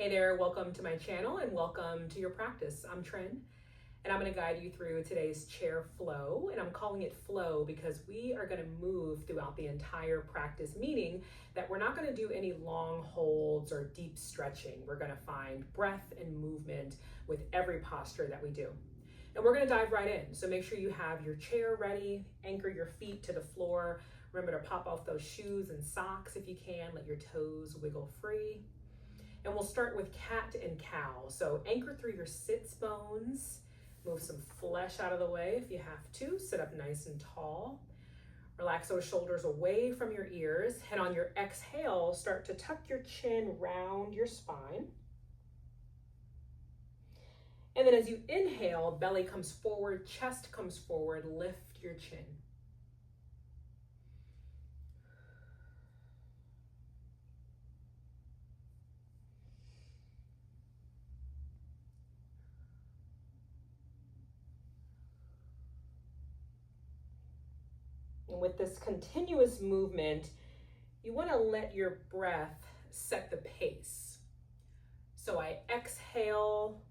Hey there, welcome to my channel and welcome to your practice. I'm Trin and I'm going to guide you through today's chair flow, and I'm calling it flow because we are going to move throughout the entire practice, meaning that we're not going to do any long holds or deep stretching. We're going to find breath and movement with every posture that we do. And we're going to dive right in. So make sure you have your chair ready, anchor your feet to the floor. Remember to pop off those shoes and socks if you can, let your toes wiggle free. And we'll start with cat and cow. So anchor through your sits bones, move some flesh out of the way if you have to, sit up nice and tall. Relax those shoulders away from your ears, and on your exhale, start to tuck your chin round your spine. And then as you inhale, belly comes forward, chest comes forward, lift your chin. And with this continuous movement, you want to let your breath set the pace. So I exhale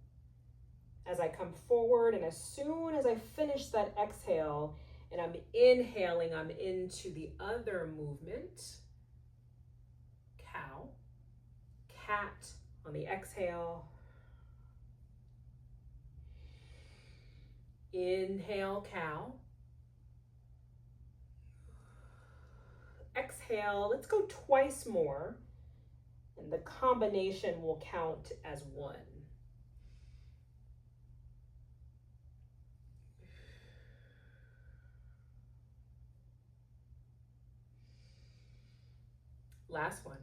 as I come forward, and as soon as I finish that exhale and I'm inhaling, I'm into the other movement. Cow, cat on the exhale. Inhale, cow. Exhale, let's go twice more, and the combination will count as one. Last one.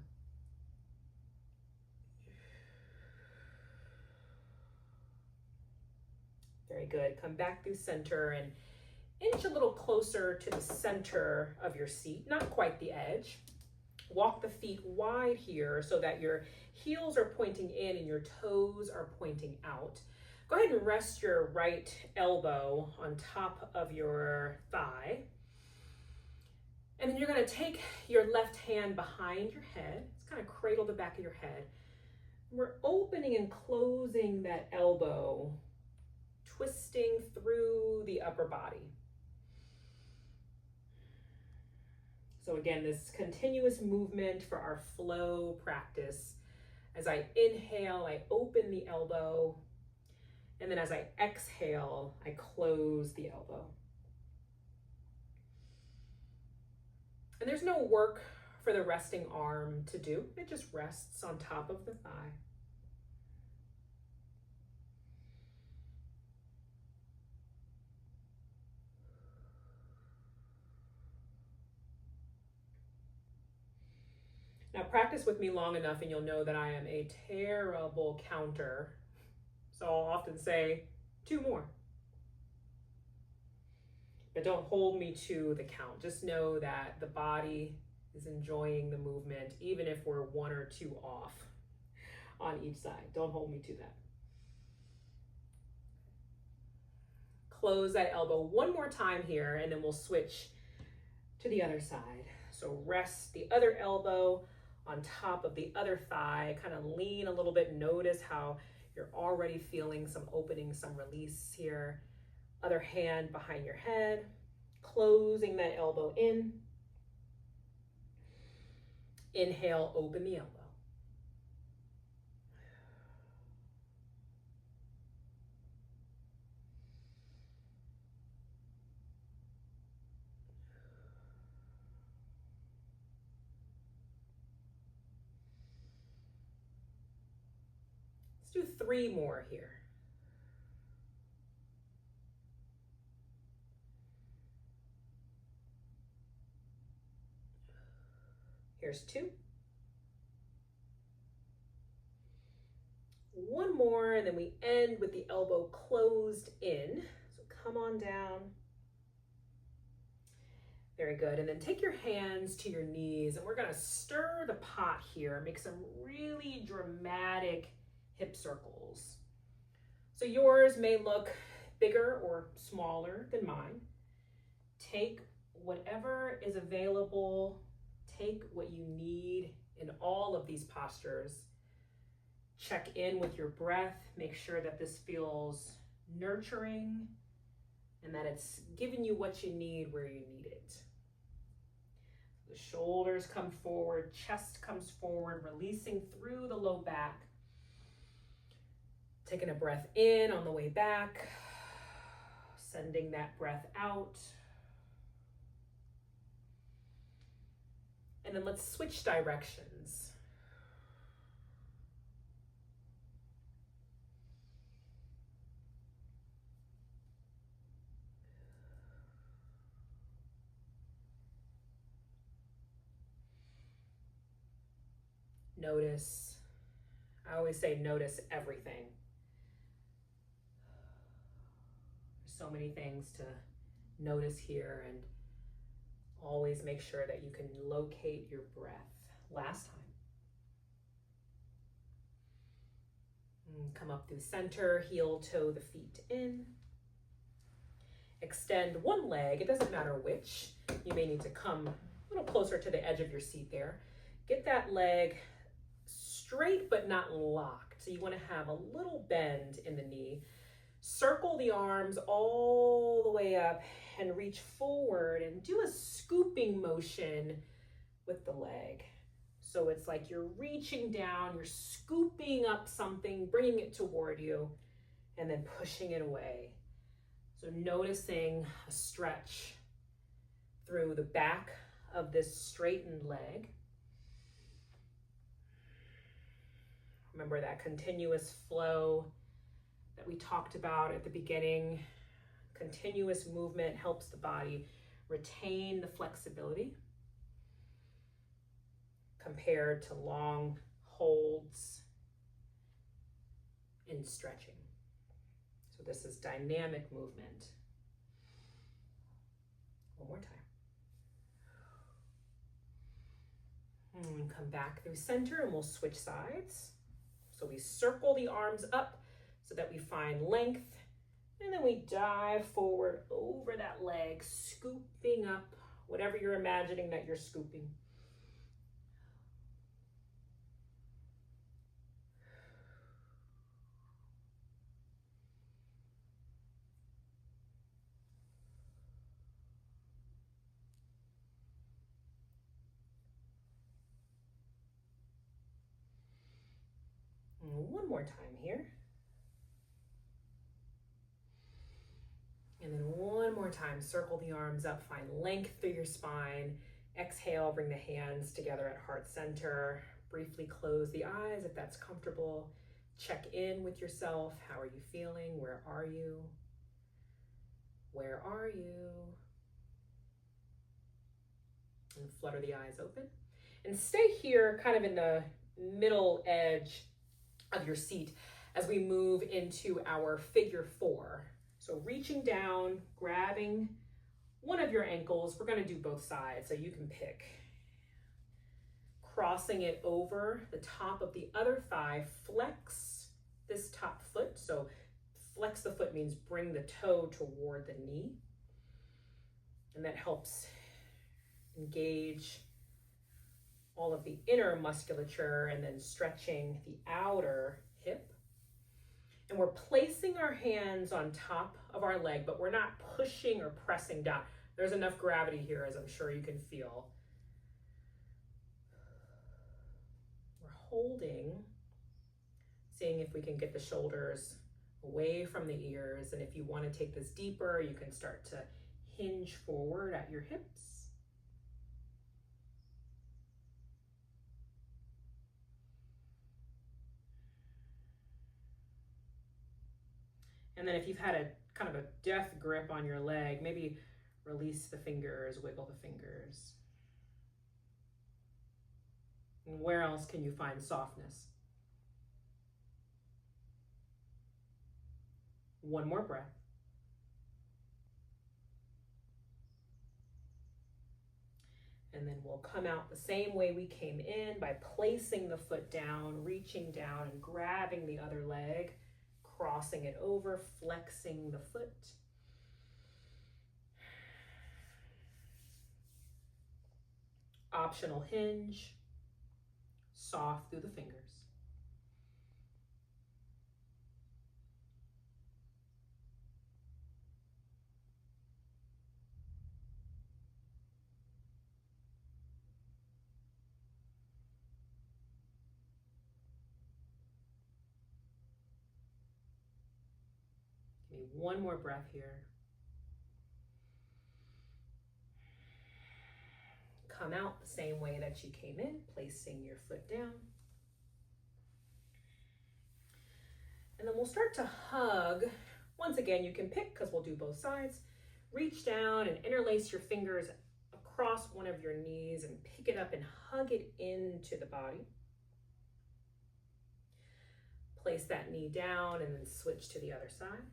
Very good. Come back through center and inch a little closer to the center of your seat, not quite the edge. Walk the feet wide here so that your heels are pointing in and your toes are pointing out. Go ahead and rest your right elbow on top of your thigh. And then you're going to take your left hand behind your head. It's kind of cradle the back of your head. We're opening and closing that elbow, twisting through the upper body. So again, this continuous movement for our flow practice. As I inhale, I open the elbow. And then as I exhale, I close the elbow. And there's no work for the resting arm to do. It just rests on top of the thigh. Now practice with me long enough and you'll know that I am a terrible counter. So I'll often say 2 more. But don't hold me to the count. Just know that the body is enjoying the movement, even if we're 1 or 2 off on each side. Don't hold me to that. Close that elbow one more time here, and then we'll switch to the other side. So rest the other elbow on top of the other thigh, kind of lean a little bit. Notice how you're already feeling some opening, some release here. Other hand behind your head, closing that elbow in. Inhale, open the elbow. Let's do 3 more here. Here's 2. 1 more, and then we end with the elbow closed in. So come on down. Very good. And then take your hands to your knees, and we're going to stir the pot here. Make some really dramatic hip circles. So yours may look bigger or smaller than mine. Take whatever is available. Take what you need in all of these postures. Check in with your breath. Make sure that this feels nurturing and that it's giving you what you need where you need it. The shoulders come forward, chest comes forward, releasing through the low back. Taking a breath in on the way back, sending that breath out. And then let's switch directions. Notice, I always say notice everything. There's so many things to notice here, and always make sure that you can locate your breath. Last time. Come up through center, heel, toe the feet in. Extend one leg, it doesn't matter which. You may need to come a little closer to the edge of your seat there. Get that leg straight but not locked. So you want to have a little bend in the knee. Circle the arms all the way up and reach forward and do a scooping motion with the leg. So it's like you're reaching down, you're scooping up something, bringing it toward you, and then pushing it away. So noticing a stretch through the back of this straightened leg. Remember that continuous flow that we talked about at the beginning. Continuous movement helps the body retain the flexibility compared to long holds in stretching. So this is dynamic movement. One more time. And come back through center and we'll switch sides. So we circle the arms up so that we find length, and then we dive forward over that leg, scooping up whatever you're imagining that you're scooping. And one more time here. And then one more time, circle the arms up, find length through your spine. Exhale, bring the hands together at heart center. Briefly close the eyes if that's comfortable. Check in with yourself. How are you feeling? Where are you? Where are you? And flutter the eyes open. And stay here kind of in the middle edge of your seat as we move into our figure four. So reaching down, grabbing one of your ankles. We're going to do both sides, so you can pick. Crossing it over the top of the other thigh, flex this top foot. So flex the foot means bring the toe toward the knee. And that helps engage all of the inner musculature and then stretching the outer hip. And we're placing our hands on top of our leg, but we're not pushing or pressing down. There's enough gravity here, as I'm sure you can feel. We're holding, seeing if we can get the shoulders away from the ears. And if you want to take this deeper, you can start to hinge forward at your hips. And then if you've had a kind of a death grip on your leg, maybe release the fingers, wiggle the fingers. And where else can you find softness? One more breath. And then we'll come out the same way we came in by placing the foot down, reaching down and grabbing the other leg, crossing it over, flexing the foot. Optional hinge, soft through the fingers. one more breath here. Come out the same way that you came in, placing your foot down. And then we'll start to hug. Once again, you can pick, because we'll do both sides. Reach down and interlace your fingers across one of your knees and pick it up and hug it into the body. Place that knee down and then switch to the other side.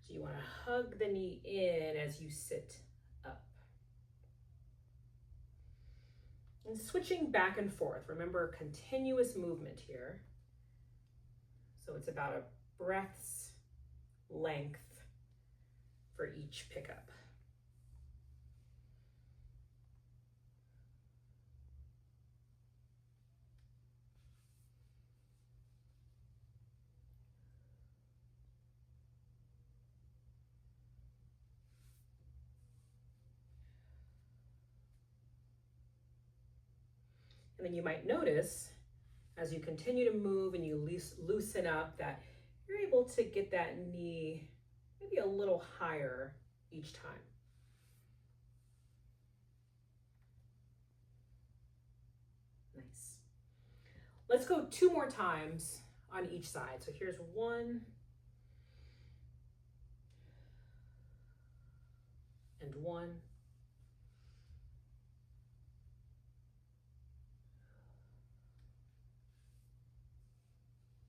So you want to hug the knee in as you sit up. And switching back and forth. Remember, continuous movement here. So it's about a breath's length for each pickup. And then you might notice as you continue to move and you loosen up that you're able to get that knee maybe a little higher each time. Nice. Let's go 2 more times on each side. So here's 1 and 1.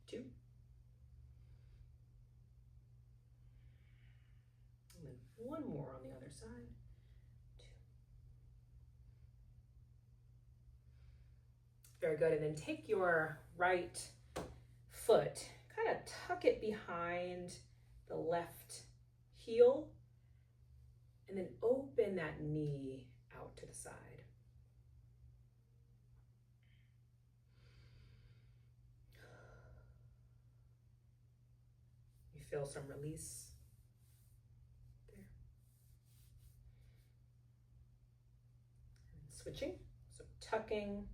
2. And then 1 more on the other side. 2. Very good. And then take your right foot, kind of tuck it behind the left heel, and then open that knee out to the side. You feel some release there. And switching, so tucking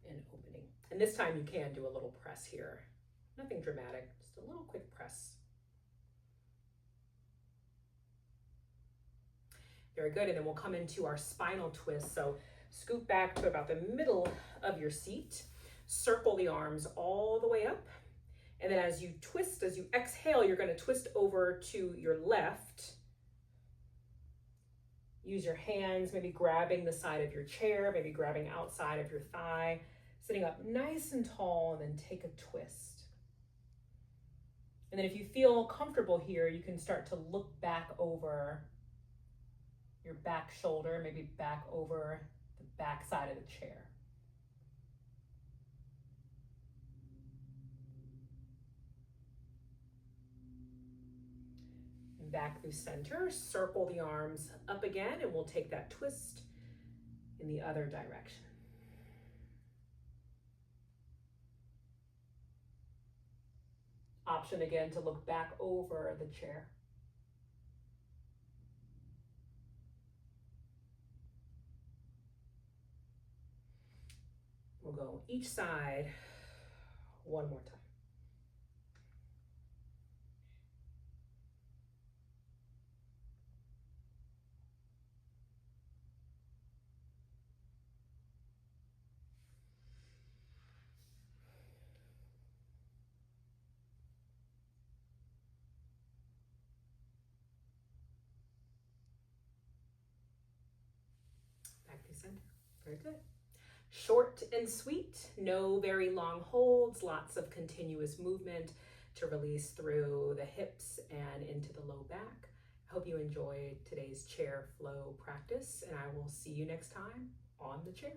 and opening. And this time you can do a little press here. Nothing dramatic, just a little quick press. Very good, and then we'll come into our spinal twist. So scoot back to about the middle of your seat. Circle the arms all the way up. And then as you twist, as you exhale, you're going to twist over to your left. Use your hands, maybe grabbing the side of your chair, maybe grabbing outside of your thigh. Sitting up nice and tall, and then take a twist. And then if you feel comfortable here, you can start to look back over your back shoulder, maybe back over the back side of the chair. And back through center, circle the arms up again, and we'll take that twist in the other direction. Option again to look back over the chair. We'll go each side 1 more time. Back to center. Very good. Short and sweet, no very long holds, lots of continuous movement to release through the hips and into the low back. I hope you enjoyed today's chair flow practice, and I will see you next time on the chair.